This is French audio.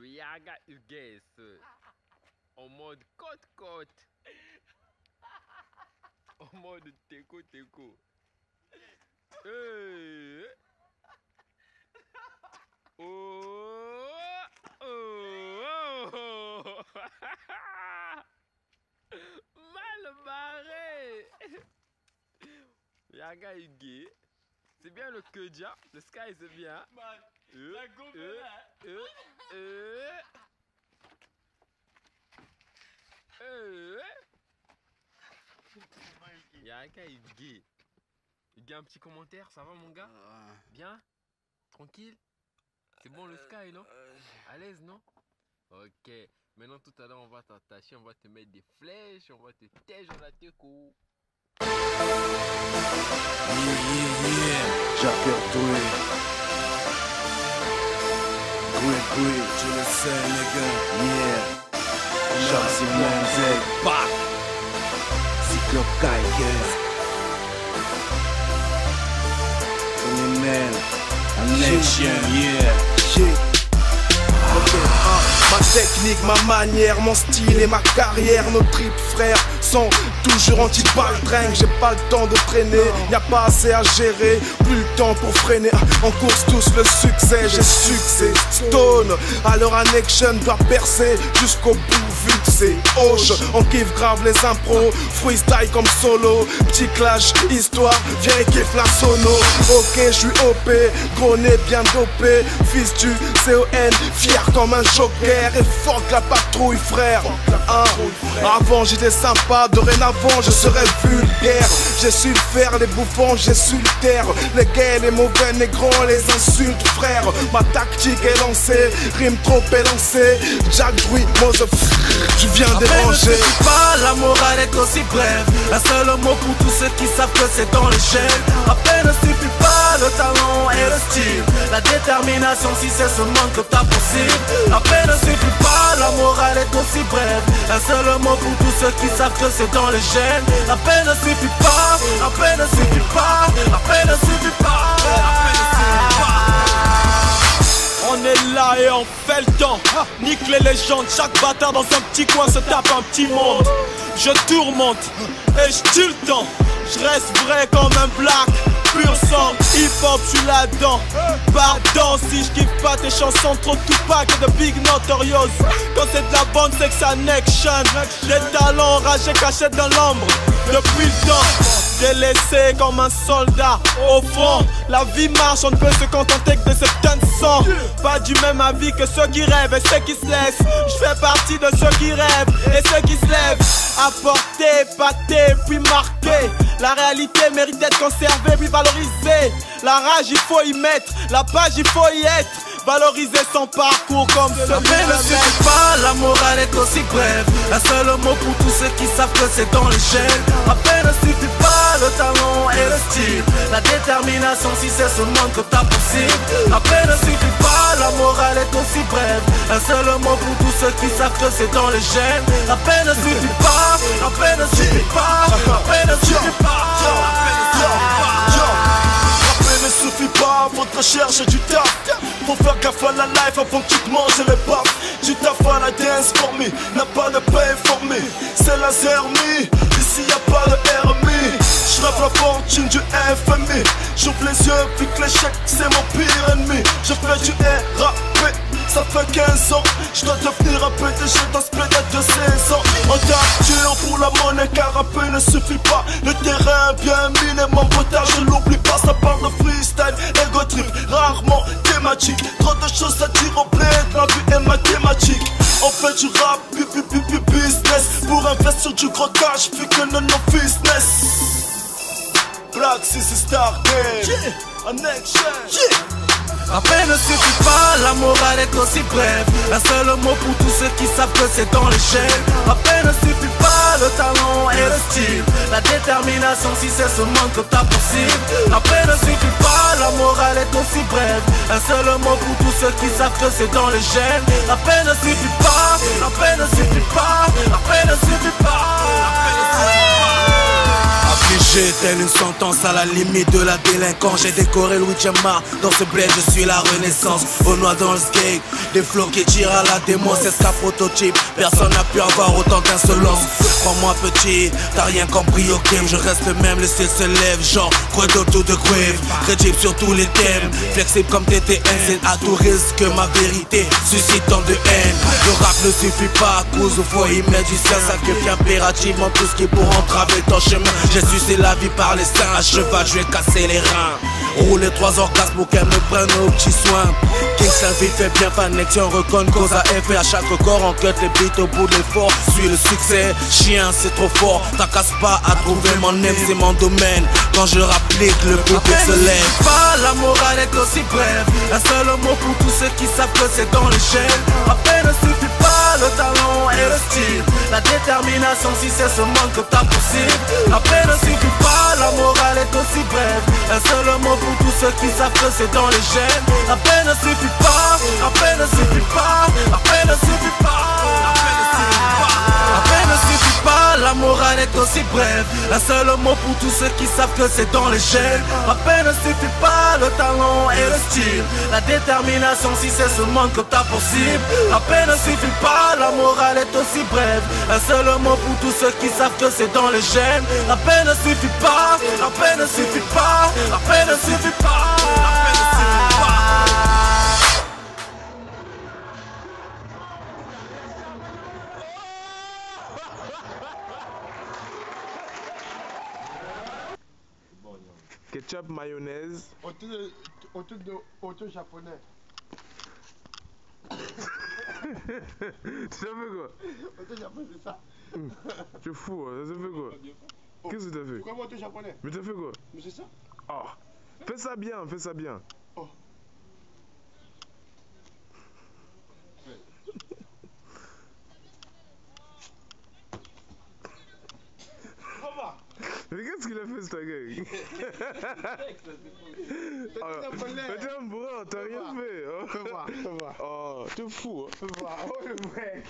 Yaga Hugues en mode côte-côte. En mode teco-teco. Oh, oh. Mal barré. Yaga Hugues. C'est bien le Kedia, le Sky c'est bien. La Yaga Hugues. Hugues, un petit commentaire, ça va mon gars? Bien? Tranquille? C'est bon le Sky, non? À l'aise, non? Ok. Maintenant tout à l'heure on va t'attacher, on va te mettre des flèches, on va te tège dans la teco. J'appelle Doué. Doué, tu le sais, nigga. Yeah. Shamsi Manzek. Back. Cyclop Kaikes. Tony Man. A nation, yeah. Ma technique, ma manière, mon style et ma carrière, nos tripes frères sont toujours anti-baldringue. J'ai pas le temps de traîner, y a pas assez à gérer, plus le temps pour freiner. On course tous le succès, j'ai succès. Stone, alors un action doit percer jusqu'au bout vu que c'est hoche. On kiffe grave les impros, freestyle comme solo. Petit clash, histoire, viens et kiffe la sono. Ok, je suis OP, gros nez bien dopé. Fils du CON, fier comme un joker. Et fuck la patrouille frère. Avant j'étais sympa, dorénavant je serai vulgaire. J'ai su faire les bouffons, j'ai su le taire. Les gays, les mauvais négros, les insultes frère. Ma tactique est lancée, rime trop élancée. Jack Druy, Mose, tu viens déranger. Pas, la morale est aussi brève. Un seul mot pour tous ceux qui savent que c'est dans les chaînes. À peine ne suffit pas le talent et le style. La détermination si c'est seulement que t'as possible. À peine ne suffit pas, la morale est aussi brève. Un seul mot pour tous ceux qui savent que c'est dans les gènes. À peine ne suffit pas, à peine ne suffit pas, à peine ne suffit pas, à peine ne suffit pas. On est là et on fait le temps. Nique les légendes, chaque bâtard dans un petit coin se tape un petit monde. Je tourmente et je tue le temps. Je reste vrai comme un black, pur sang, hip-hop, je suis là-dedans. Pardon si je kiffe pas tes chansons, trop Tupac et de Big Notorious. Quand c'est de la bande, c'est que ça next-gen. Des talents enragés cachés dans l'ombre. Depuis le temps, délaissé comme un soldat au front. La vie marche, on ne peut se contenter que de cette tonne de sang. Pas du même avis que ceux qui rêvent et ceux qui se laissent. Je fais partie de ceux qui rêvent et ceux qui se lèvent. Apporter, pâter, puis marquer. La réalité mérite d'être conservée puis valorisée. La rage il faut y mettre, la page il faut y être. Valoriser son parcours comme ce mais ne suffit pas, la morale est aussi brève. Un seul mot pour tous ceux qui savent que c'est dans les chaînes. À peine ne suffit pas le talent et le style. La détermination si c'est seulement que t'as possible. À peine ne suffit pas, la morale est aussi brève. Un seul mot pour tous ceux qui savent que c'est dans les gènes. À peine ne suffit pas, à peine ne suffit pas, à peine ne suffit pas. Ne suffit pas, faut te chercher du taf. Faut faire gaffe à la life avant que tu te manges les baffes. Du taf à la dance for me, n'a pas de paix formé. C'est la zermie, ici y'a pas de RMI. J'rêve la fortune du FMI. J'ouvre les yeux, puis que l'échec c'est mon pire ennemi. Je fais du RAP, ça fait 15 ans. J'dois devenir un PDG dans ce planète de 16 ans. On t'attire pour la monnaie car rapper ne suffit pas. Le terrain bien miné, mon potage je l'oublie pas. Ça parle de freestyle, ego trip, rarement thématique. Trop de choses à dire en bled, la vie est mathématique. On fait du rap, business. Pour investir du gros cash, vu que non business. Black Sissy Star Game, un action. À peine ne suffit pas, la morale est aussi brève. Un seul mot pour tous ceux qui savent que c'est dans les chaînes. À peine ne suffit pas, le talent et le style. La détermination si c'est seulement que t'as possible. À peine ne suffit pas, la morale est aussi brève. Un seul mot pour tous ceux qui savent que c'est dans les gènes. À peine ne suffit pas, à peine ne suffit pas, à peine ne suffit pas, à peine ne suffit pas. Affligé telle une sentence à la limite de la délinquance. J'ai décoré le 8e art, dans ce bled je suis la renaissance. Au noir dans le skate, des flots qui tirent à la démon. C'est ce qu'a prototype, personne n'a pu avoir autant d'insolence. Crois-moi petit, t'as rien compris au game. Je reste le même, le style se lève, genre Credo to the grave. Crédible sur tous les thèmes, flexible comme TTN. C'est à tout risque que ma vérité suscite tant de haine. Le rap ne suffit pas à cause, faut y mettre du sien. Sacrifie impérativement tout ce qui est pour entraver ton chemin. J'ai sucé la vie par les seins, à cheval je vais casser les reins. Rouler 3 orgasmes pour qu'elle me prenne aux petits soins. King sa vie fait bien connexion, reconne cause à effet. À chaque corps on cut les beats au bout de l'effort. Suis le succès, chien c'est trop fort. T'incasse pas à trouver mon aime, c'est mon domaine. Quand je rapplique le public se lève. Pas la morale est aussi brève. Un seul mot pour tous ceux qui savent que c'est dans les chaînes. À peine ne suffit pas le talent et le style. La détermination si c'est ce manque que t'as possible. À peine ne suffit pas, la morale est aussi brève. Un seul mot pour tous ceux qui savent que c'est dans les gènes. À peine ne suffit pas, à peine ne suffit pas, à peine ne suffit pas, à peine ne suffit pas, à peine ne suffit pas, la morale est aussi brève. Un seul mot pour tous ceux qui savent que c'est dans les gènes. À peine ne suffit pas, le talent et le style. La détermination si c'est ce manque que t'as possible. À peine ne suffit pas, la morale est aussi brève. Un seul mot pour tous ceux qui savent que c'est dans les gènes. À peine ne suffit pas, à peine ne suffit pas, à peine ne suffit pas, à peine ne suffit pas. Ketchup, mayonnaise. Auto japonais. Ça fait quoi? Auto japonais, c'est ça. Tu es fou, hein? Ça fait quoi? Qu'est-ce que t'as fait? Pourquoi auto japonais? Mais t'as fait quoi? Mais c'est ça. Oh, fais ça bien, fais ça bien. Oh. Mais qu'est-ce qu'il a fait, ce gars? Mais t'es un bourrin, t'as rien fait. Oh, t'es fou. Fais voir. Oh, le mec.